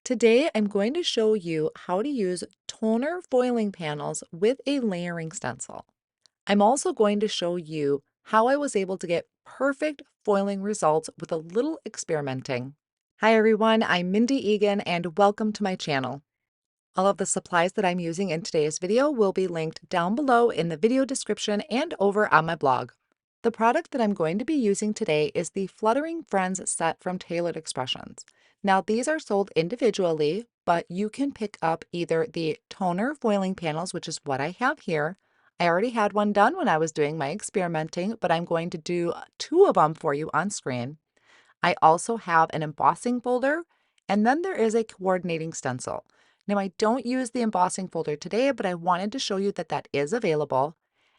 Today, I'm going to show you how to use toner foiling panels with a layering stencil. I'm also going to show you how I was able to get perfect foiling results with a little experimenting. Hi everyone, I'm Mindy Eggen and welcome to my channel. All of the supplies that I'm using in today's video will be linked down below in the video description and over on my blog. The product that I'm going to be using today is the Fluttering Friends set from Tailored Expressions. Now these are sold individually, but you can pick up either the toner foiling panels, which is what I have here. I already had one done when I was doing my experimenting, but I'm going to do two of them for you on screen. I also have an embossing folder, and then there is a coordinating stencil. Now I don't use the embossing folder today, but I wanted to show you that that is available.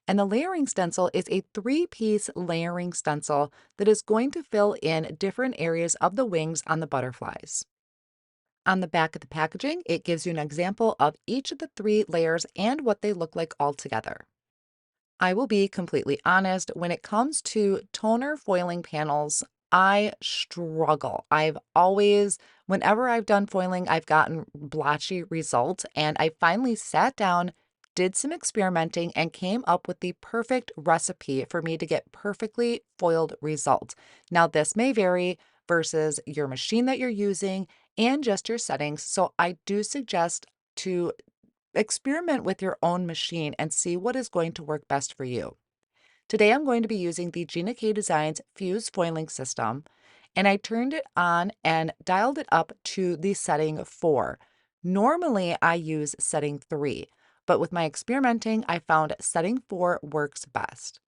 And the layering stencil is a 3-piece layering stencil that is going to fill in different areas of the wings on the butterflies. On the back of the packaging, it gives you an example of each of the 3 layers and what they look like all together. I will be completely honest, when it comes to toner foiling panels, I struggle. Whenever I've done foiling, I've gotten blotchy results, and I finally sat down, did some experimenting, and came up with the perfect recipe for me to get perfectly foiled results. Now, this may vary versus your machine that you're using and just your settings, so I do suggest to experiment with your own machine and see what is going to work best for you. Today I'm going to be using the Gina K Designs Fuse Foiling System, and I turned it on and dialed it up to the setting 4. Normally I use setting 3, but with my experimenting I found setting 4 works best.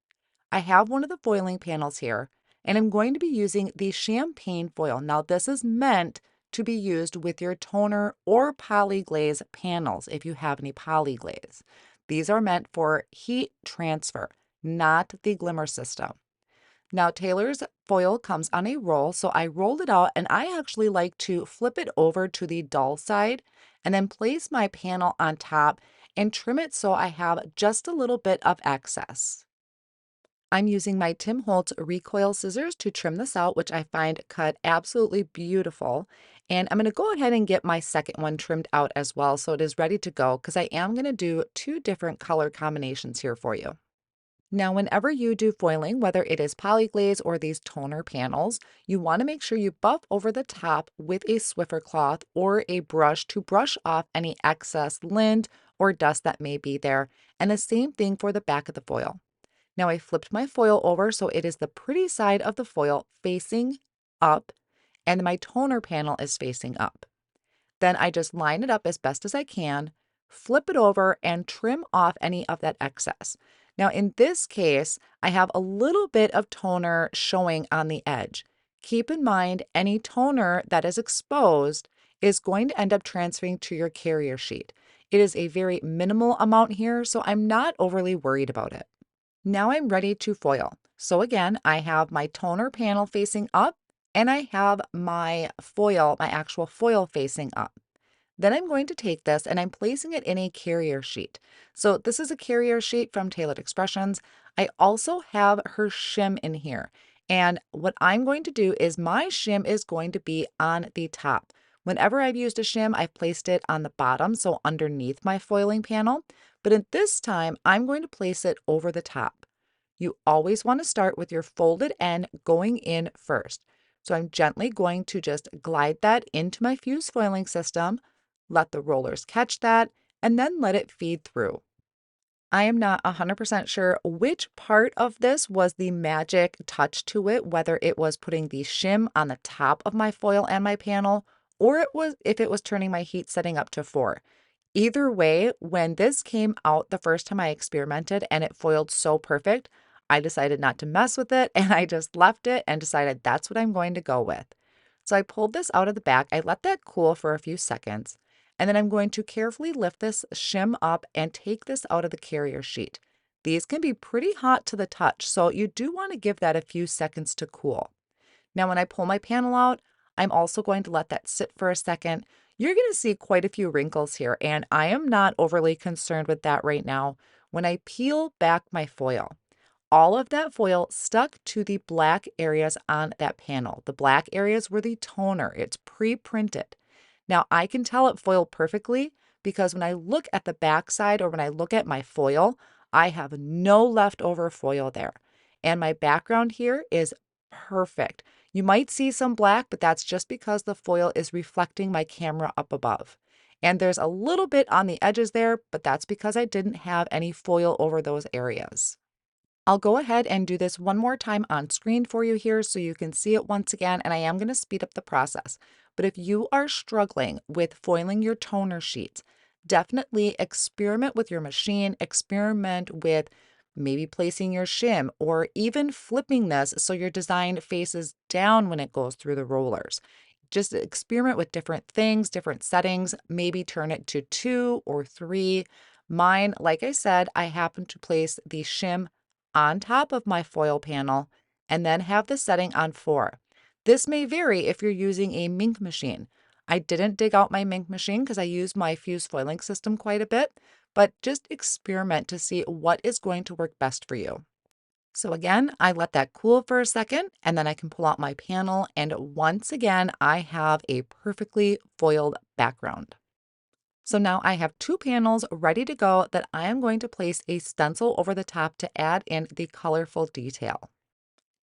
I have one of the foiling panels here, and I'm going to be using the champagne foil. Now this is meant to be used with your toner or polyglaze panels if you have any polyglaze. These are meant for heat transfer, not the glimmer system. Now Taylor's foil comes on a roll, so I rolled it out and I actually like to flip it over to the dull side and then place my panel on top and trim it so I have just a little bit of excess. I'm using my Tim Holtz recoil scissors to trim this out, which I find cut absolutely beautiful. And I'm going to go ahead and get my second one trimmed out as well so it is ready to go because I am going to do 2 different color combinations here for you. Now, whenever you do foiling, whether it is polyglaze or these toner panels, you want to make sure you buff over the top with a Swiffer cloth or a brush to brush off any excess lint or dust that may be there. And the same thing for the back of the foil. Now I flipped my foil over so it is the pretty side of the foil facing up and my toner panel is facing up. Then I just line it up as best as I can, flip it over and trim off any of that excess. Now in this case, I have a little bit of toner showing on the edge. Keep in mind any toner that is exposed is going to end up transferring to your carrier sheet. It is a very minimal amount here, so I'm not overly worried about it. Now I'm ready to foil. So again, I have my toner panel facing up and I have my foil, my actual foil facing up. Then I'm going to take this and I'm placing it in a carrier sheet. So this is a carrier sheet from Tailored Expressions. I also have her shim in here. And what I'm going to do is my shim is going to be on the top. Whenever I've used a shim, I've placed it on the bottom, so underneath my foiling panel. But at this time, I'm going to place it over the top. You always want to start with your folded end going in first. So I'm gently going to just glide that into my fuse foiling system, let the rollers catch that, and then let it feed through. I am not 100% sure which part of this was the magic touch to it, whether it was putting the shim on the top of my foil and my panel, or if it was turning my heat setting up to 4. Either way, when this came out the first time I experimented and it foiled so perfect, I decided not to mess with it and I just left it and decided that's what I'm going to go with. So I pulled this out of the back. I let that cool for a few seconds. And then I'm going to carefully lift this shim up and take this out of the carrier sheet. These can be pretty hot to the touch, so you do want to give that a few seconds to cool. Now, when I pull my panel out, I'm also going to let that sit for a second. You're going to see quite a few wrinkles here, and I am not overly concerned with that right now. When I peel back my foil, all of that foil stuck to the black areas on that panel. The black areas were the toner. It's pre-printed. Now I can tell it foiled perfectly because when I look at the back side or when I look at my foil, I have no leftover foil there. And my background here is perfect. You might see some black, but that's just because the foil is reflecting my camera up above. And there's a little bit on the edges there, but that's because I didn't have any foil over those areas. I'll go ahead and do this one more time on screen for you here so you can see it once again, and I am going to speed up the process. But if you are struggling with foiling your toner sheets, definitely experiment with your machine, experiment with maybe placing your shim or even flipping this so your design faces down when it goes through the rollers. Just experiment with different things, different settings, maybe turn it to 2 or 3. Mine, like I said, I happen to place the shim on top of my foil panel and then have the setting on 4. This may vary if you're using a Mink machine. I didn't dig out my Mink machine because I use my fuse foiling system quite a bit, but just experiment to see what is going to work best for you. So again, I let that cool for a second and then I can pull out my panel and once again, I have a perfectly foiled background. So now I have 2 panels ready to go that I am going to place a stencil over the top to add in the colorful detail.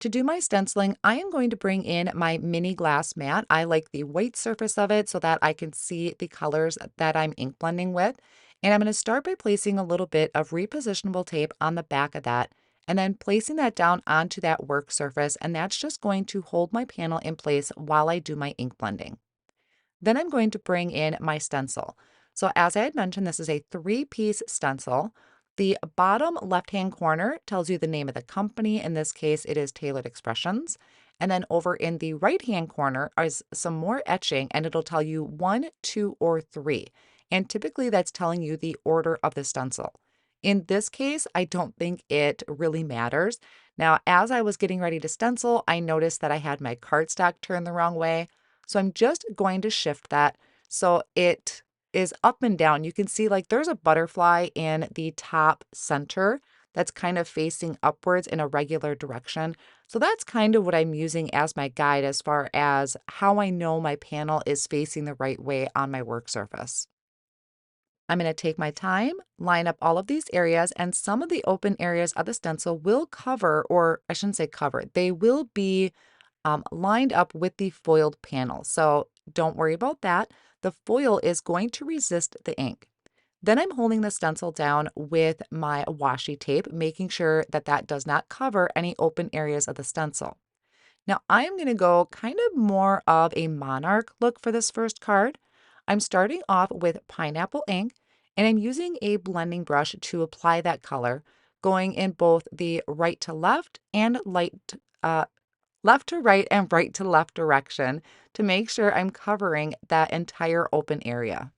To do my stenciling, I am going to bring in my mini glass mat. I like the white surface of it so that I can see the colors that I'm ink blending with. And I'm going to start by placing a little bit of repositionable tape on the back of that and then placing that down onto that work surface. And that's just going to hold my panel in place while I do my ink blending. Then I'm going to bring in my stencil. So as I had mentioned, this is a 3-piece stencil. The bottom left-hand corner tells you the name of the company. In this case, it is Tailored Expressions. And then over in the right-hand corner is some more etching, and it'll tell you 1, 2, or 3. And typically that's telling you the order of the stencil. In this case, I don't think it really matters. Now, as I was getting ready to stencil, I noticed that I had my cardstock turned the wrong way. So I'm just going to shift that so it is up and down. You can see like there's a butterfly in the top center that's kind of facing upwards in a regular direction. So that's kind of what I'm using as my guide as far as how I know my panel is facing the right way on my work surface. I'm going to take my time, line up all of these areas, and some of the open areas of the stencil will cover, or I shouldn't say cover, they will be lined up with the foiled panel. So don't worry about that. The foil is going to resist the ink. Then I'm holding the stencil down with my washi tape, making sure that that does not cover any open areas of the stencil. Now I'm going to go kind of more of a monarch look for this first card. I'm starting off with pineapple ink and I'm using a blending brush to apply that color, going in both the right to left and left to right and right to left direction to make sure I'm covering that entire open area.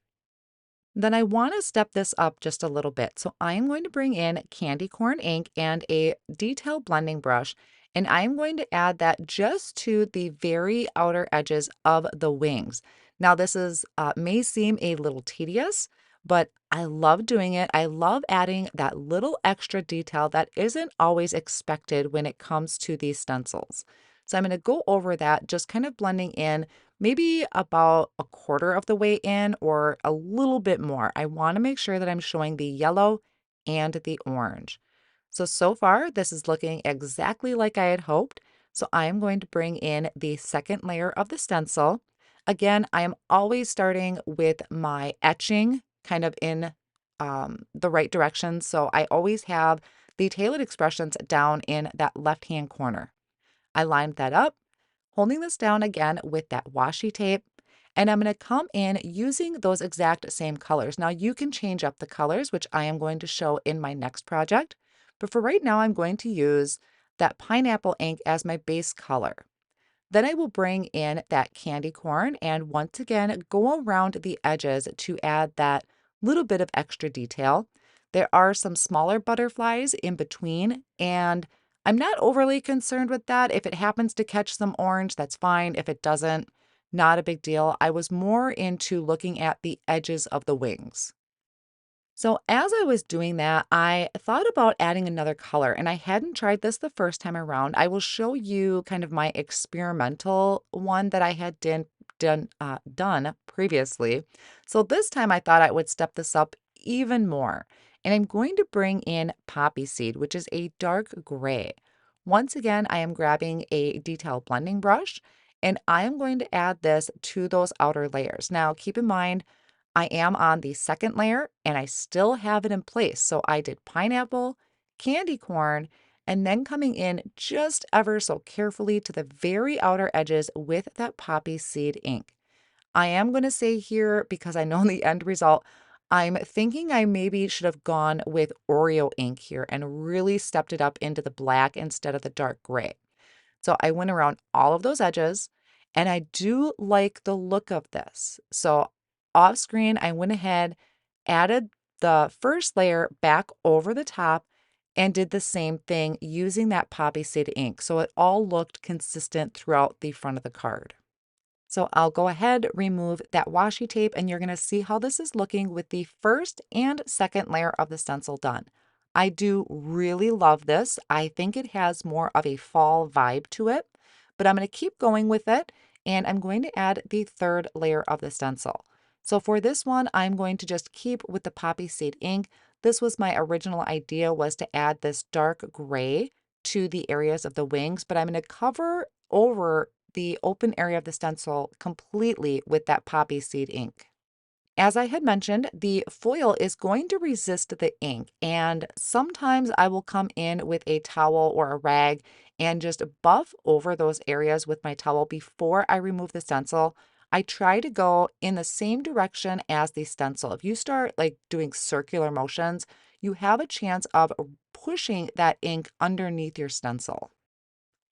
Then I want to step this up just a little bit. So I'm going to bring in candy corn ink and a detail blending brush, and I'm going to add that just to the very outer edges of the wings. Now this is may seem a little tedious, but I love doing it. I love adding that little extra detail that isn't always expected when it comes to these stencils. So I'm going to go over that, just kind of blending in maybe about a quarter of the way in or a little bit more. I want to make sure that I'm showing the yellow and the orange. So far, this is looking exactly like I had hoped. So I am going to bring in the second layer of the stencil. Again, I am always starting with my etching kind of in the right direction. So I always have the tailored expressions down in that left-hand corner. I lined that up, holding this down again with that washi tape, and I'm going to come in using those exact same colors. Now you can change up the colors, which I am going to show in my next project, but for right now I'm going to use that pineapple ink as my base color. Then I will bring in that candy corn and once again go around the edges to add that little bit of extra detail. There are some smaller butterflies in between, and I'm not overly concerned with that. If it happens to catch some orange, that's fine. If it doesn't, not a big deal. I was more into looking at the edges of the wings. So as I was doing that, I thought about adding another color, and I hadn't tried this the first time around. I will show you kind of my experimental one that I had done previously. So this time I thought I would step this up even more. And I'm going to bring in poppy seed, which is a dark gray. Once again, I am grabbing a detail blending brush and I am going to add this to those outer layers. Now, keep in mind, I am on the second layer and I still have it in place. So I did pineapple, candy corn, and then coming in just ever so carefully to the very outer edges with that poppy seed ink. I am going to say here, because I know the end result, I'm thinking I maybe should have gone with Oreo ink here and really stepped it up into the black instead of the dark gray. So I went around all of those edges and I do like the look of this. So off screen, I went ahead, added the first layer back over the top and did the same thing using that poppy seed ink. So it all looked consistent throughout the front of the card. So I'll go ahead, remove that washi tape, and you're going to see how this is looking with the first and second layer of the stencil done. I do really love this. I think it has more of a fall vibe to it, but I'm going to keep going with it, and I'm going to add the third layer of the stencil. So for this one, I'm going to just keep with the poppy seed ink. This was my original idea, was to add this dark gray to the areas of the wings, but I'm going to cover over the open area of the stencil completely with that poppy seed ink. As I had mentioned, the foil is going to resist the ink, and sometimes I will come in with a towel or a rag and just buff over those areas with my towel before I remove the stencil. I try to go in the same direction as the stencil. If you start like doing circular motions, you have a chance of pushing that ink underneath your stencil.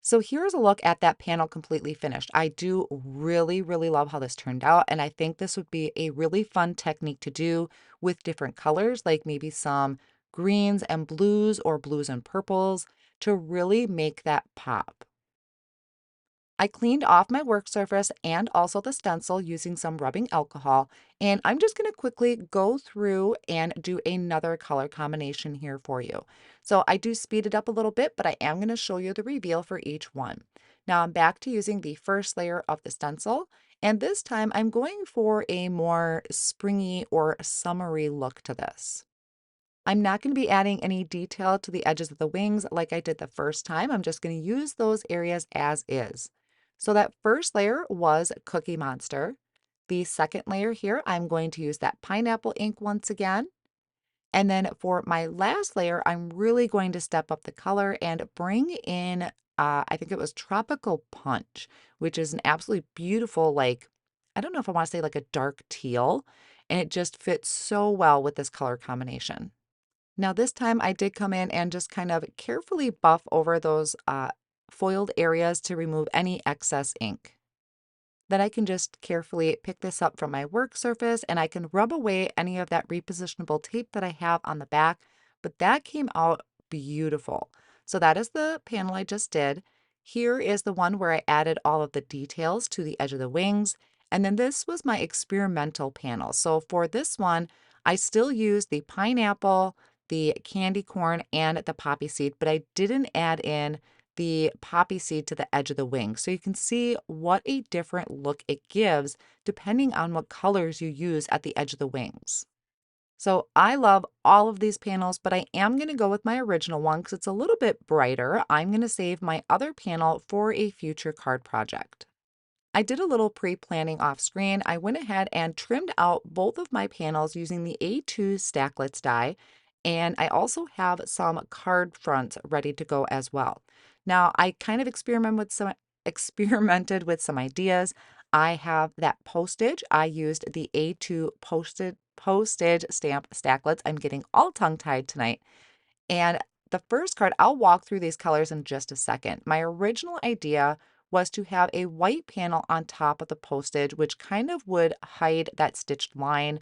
So here's a look at that panel completely finished. I do really, really love how this turned out, and I think this would be a really fun technique to do with different colors, like maybe some greens and blues or blues and purples to really make that pop. I cleaned off my work surface and also the stencil using some rubbing alcohol, and I'm just going to quickly go through and do another color combination here for you. So I do speed it up a little bit, but I am going to show you the reveal for each one. Now I'm back to using the first layer of the stencil, and this time I'm going for a more springy or summery look to this. I'm not going to be adding any detail to the edges of the wings like I did the first time. I'm just going to use those areas as is. So that first layer was Cookie Monster. The second layer here, I'm going to use that pineapple ink once again. And then for my last layer, I'm really going to step up the color and bring in, I think it was Tropical Punch, which is an absolutely beautiful, like, I don't know if I want to say like a dark teal, and it just fits so well with this color combination. Now this time I did come in and just kind of carefully buff over those foiled areas to remove any excess ink. Then I can just carefully pick this up from my work surface and I can rub away any of that repositionable tape that I have on the back, but that came out beautiful. So that is the panel I just did. Here is the one where I added all of the details to the edge of the wings. And then this was my experimental panel. So for this one, I still used the pineapple, the candy corn, and the poppy seed, but I didn't add in the poppy seed to the edge of the wing. So you can see what a different look it gives depending on what colors you use at the edge of the wings. So I love all of these panels, but I am going to go with my original one because it's a little bit brighter. I'm going to save my other panel for a future card project. I did a little pre-planning off screen. I went ahead and trimmed out both of my panels using the A2 Stacklets die, and I also have some card fronts ready to go as well. Now, I kind of experimented with some ideas. I have that postage. I used the A2 postage stamp stacklets. I'm getting all tongue-tied tonight. And the first card, I'll walk through these colors in just a second. My original idea was to have a white panel on top of the postage, which kind of would hide that stitched line.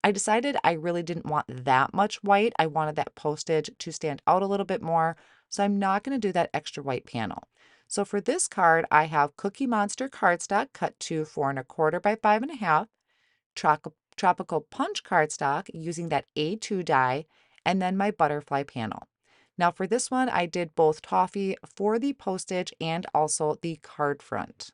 I decided I really didn't want that much white. I wanted that postage to stand out a little bit more, so I'm not going to do that extra white panel. So for this card, I have Cookie Monster cardstock cut to 4¼ by 5½, Tropical Punch cardstock using that A2 die, and then my butterfly panel. Now for this one, I did both toffee for the postage and also the card front.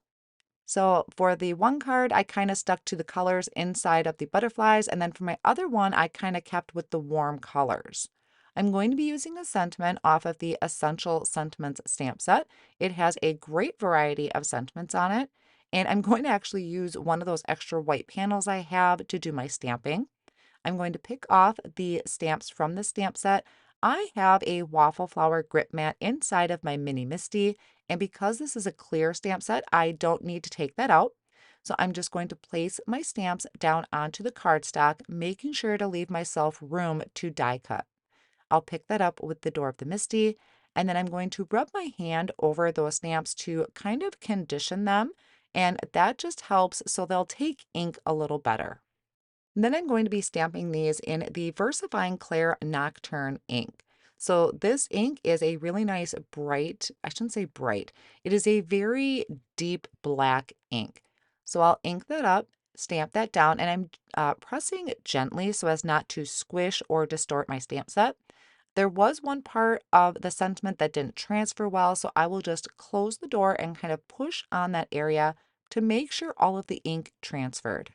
So for the one card, I kind of stuck to the colors inside of the butterflies, and then for my other one, I kind of kept with the warm colors. I'm going to be using a sentiment off of the Essential Sentiments stamp set. It has a great variety of sentiments on it, and I'm going to actually use one of those extra white panels I have to do my stamping. I'm going to pick off the stamps from the stamp set. I have a waffle flower grip mat inside of my mini Misty, and because this is a clear stamp set, I don't need to take that out. So I'm just going to place my stamps down onto the cardstock, making sure to leave myself room to die cut. I'll pick that up with the door of the Misty, and then I'm going to rub my hand over those stamps to kind of condition them, and that just helps so they'll take ink a little better. Then I'm going to be stamping these in the VersaFine Clair Nocturne ink. So this ink is a really nice bright, I shouldn't say bright, it is a very deep black ink. So I'll ink that up, stamp that down, and I'm pressing gently so as not to squish or distort my stamp set. There was one part of the sentiment that didn't transfer well, so I will just close the door and kind of push on that area to make sure all of the ink transferred.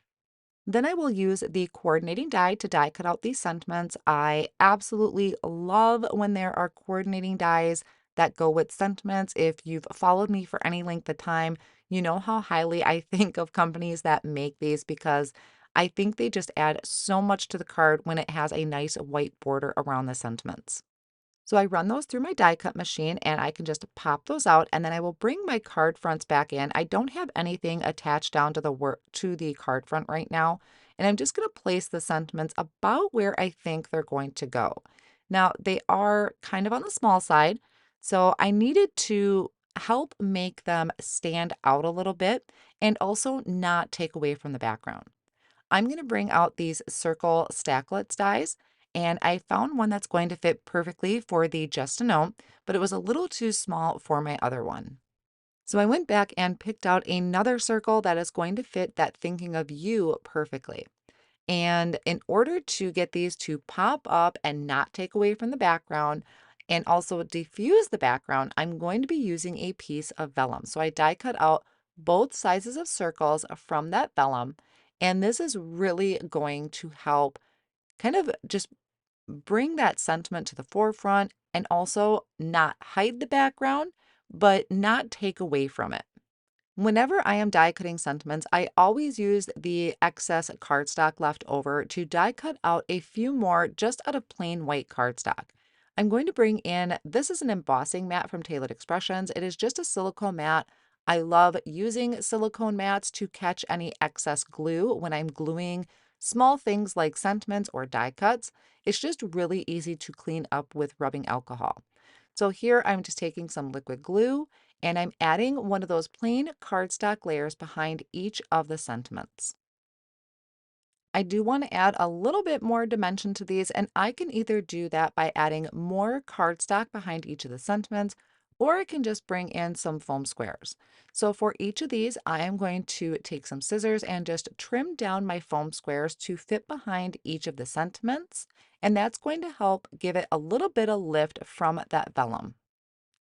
Then I will use the coordinating die to die cut out these sentiments. I absolutely love when there are coordinating dies that go with sentiments. If you've followed me for any length of time, you know how highly I think of companies that make these because I think they just add so much to the card when it has a nice white border around the sentiments. So I run those through my die cut machine and I can just pop those out and then I will bring my card fronts back in. I don't have anything attached down to the card front right now. And I'm just going to place the sentiments about where I think they're going to go. Now they are kind of on the small side, so I needed to help make them stand out a little bit and also not take away from the background. I'm going to bring out these circle stacklets dies, and I found one that's going to fit perfectly for the Just a Note, but it was a little too small for my other one. So I went back and picked out another circle that is going to fit that Thinking of You perfectly. And in order to get these to pop up and not take away from the background and also diffuse the background, I'm going to be using a piece of vellum. So I die cut out both sizes of circles from that vellum. And this is really going to help kind of just bring that sentiment to the forefront and also not hide the background, but not take away from it. Whenever I am die cutting sentiments, I always use the excess cardstock left over to die cut out a few more just out of plain white cardstock. I'm going to bring in, this is an embossing mat from Tailored Expressions. It is just a silicone mat. I love using silicone mats to catch any excess glue when I'm gluing small things like sentiments or die cuts. It's just really easy to clean up with rubbing alcohol. So here I'm just taking some liquid glue and I'm adding one of those plain cardstock layers behind each of the sentiments. I do want to add a little bit more dimension to these, and I can either do that by adding more cardstock behind each of the sentiments, or I can just bring in some foam squares. So for each of these, I am going to take some scissors and just trim down my foam squares to fit behind each of the sentiments, and that's going to help give it a little bit of lift from that vellum.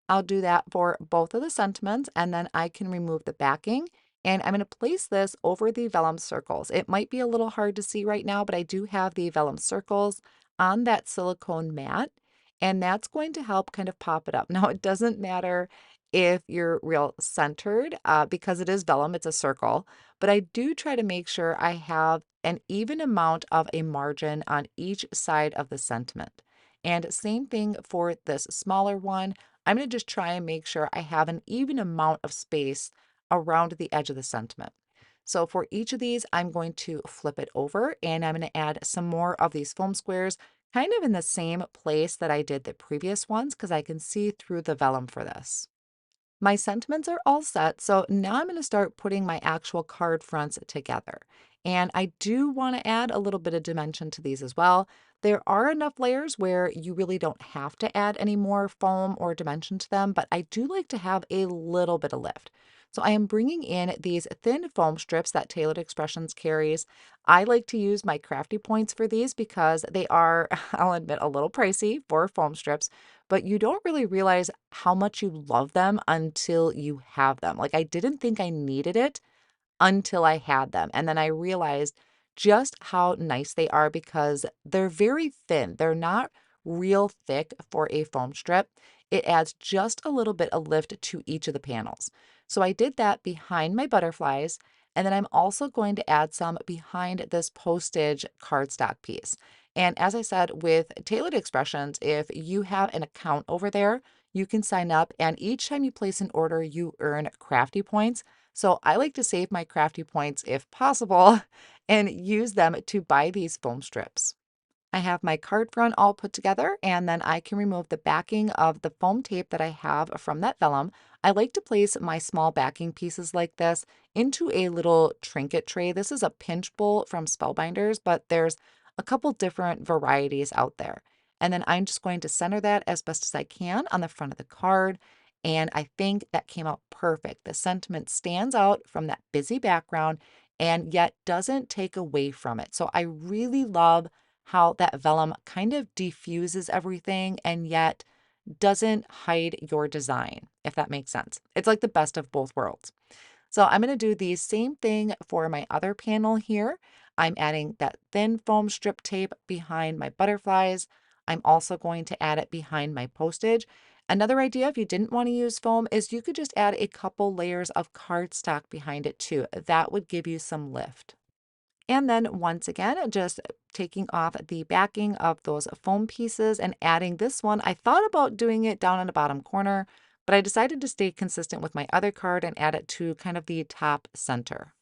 I'll do that for both of the sentiments and then I can remove the backing and I'm going to place this over the vellum circles. It might be a little hard to see right now, but I do have the vellum circles on that silicone mat and that's going to help kind of pop it up. Now, it doesn't matter if you're real centered because it is vellum, it's a circle, but I do try to make sure I have an even amount of a margin on each side of the sentiment. And same thing for this smaller one. I'm going to just try and make sure I have an even amount of space around the edge of the sentiment. So for each of these, I'm going to flip it over and I'm going to add some more of these foam squares kind of in the same place that I did the previous ones because I can see through the vellum for this. My sentiments are all set, so now I'm going to start putting my actual card fronts together. And I do want to add a little bit of dimension to these as well. There are enough layers where you really don't have to add any more foam or dimension to them, but I do like to have a little bit of lift. So I am bringing in these thin foam strips that Tailored Expressions carries. I like to use my crafty points for these because they are, I'll admit, a little pricey for foam strips, but you don't really realize how much you love them until you have them. Like I didn't think I needed it until I had them. And then I realized just how nice they are because they're very thin. They're not real thick for a foam strip. It adds just a little bit of lift to each of the panels. So I did that behind my butterflies. And then I'm also going to add some behind this postage cardstock piece. And as I said, with Tailored Expressions, if you have an account over there, you can sign up, and each time you place an order, you earn crafty points. So I like to save my crafty points if possible and use them to buy these foam strips. I have my card front all put together, and then I can remove the backing of the foam tape that I have from that vellum. I like to place my small backing pieces like this into a little trinket tray. This is a pinch bowl from Spellbinders, but there's a couple different varieties out there. And then I'm just going to center that as best as I can on the front of the card. And I think that came out perfect. The sentiment stands out from that busy background and yet doesn't take away from it. So I really love how that vellum kind of diffuses everything and yet doesn't hide your design, if that makes sense. It's like the best of both worlds. So I'm going to do the same thing for my other panel here. I'm adding that thin foam strip tape behind my butterflies. I'm also going to add it behind my postage. Another idea, if you didn't want to use foam, is you could just add a couple layers of cardstock behind it too. That would give you some lift. And then once again, just taking off the backing of those foam pieces and adding this one. I thought about doing it down in the bottom corner, but I decided to stay consistent with my other card and add it to kind of the top center.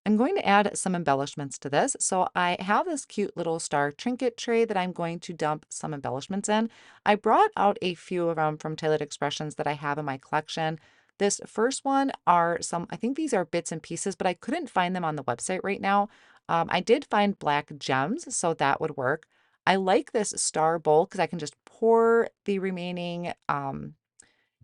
I'm going to add some embellishments to this. So I have this cute little star trinket tray that I'm going to dump some embellishments in. I brought out a few of them from Tailored Expressions that I have in my collection. This first one are some, I think these are bits and pieces, but I couldn't find them on the website right now. I did find black gems, so that would work. I like this star bowl because I can just pour the remaining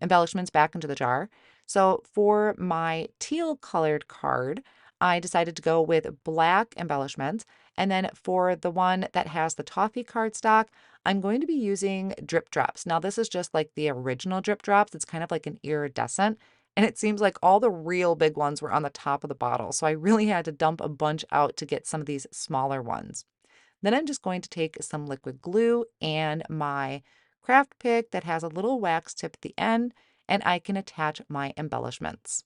embellishments back into the jar. So for my teal colored card, I decided to go with black embellishments. And then for the one that has the toffee cardstock, I'm going to be using drip drops. Now this is just like the original drip drops. It's kind of like an iridescent. And it seems like all the real big ones were on the top of the bottle. So I really had to dump a bunch out to get some of these smaller ones. Then I'm just going to take some liquid glue and my craft pick that has a little wax tip at the end, and I can attach my embellishments.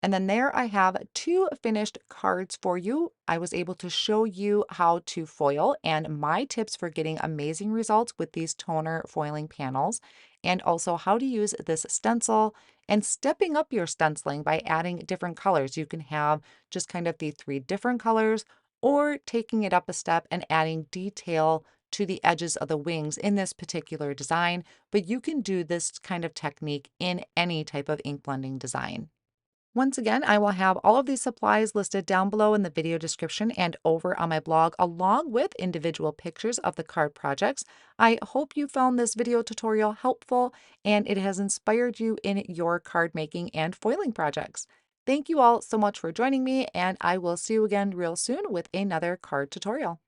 And then there I have two finished cards for you. I was able to show you how to foil and my tips for getting amazing results with these toner foiling panels, and also how to use this stencil and stepping up your stenciling by adding different colors. You can have just kind of the three different colors or taking it up a step and adding detail to the edges of the wings in this particular design, but you can do this kind of technique in any type of ink blending design. Once again, I will have all of these supplies listed down below in the video description and over on my blog, along with individual pictures of the card projects. I hope you found this video tutorial helpful and it has inspired you in your card making and foiling projects. Thank you all so much for joining me, and I will see you again real soon with another card tutorial.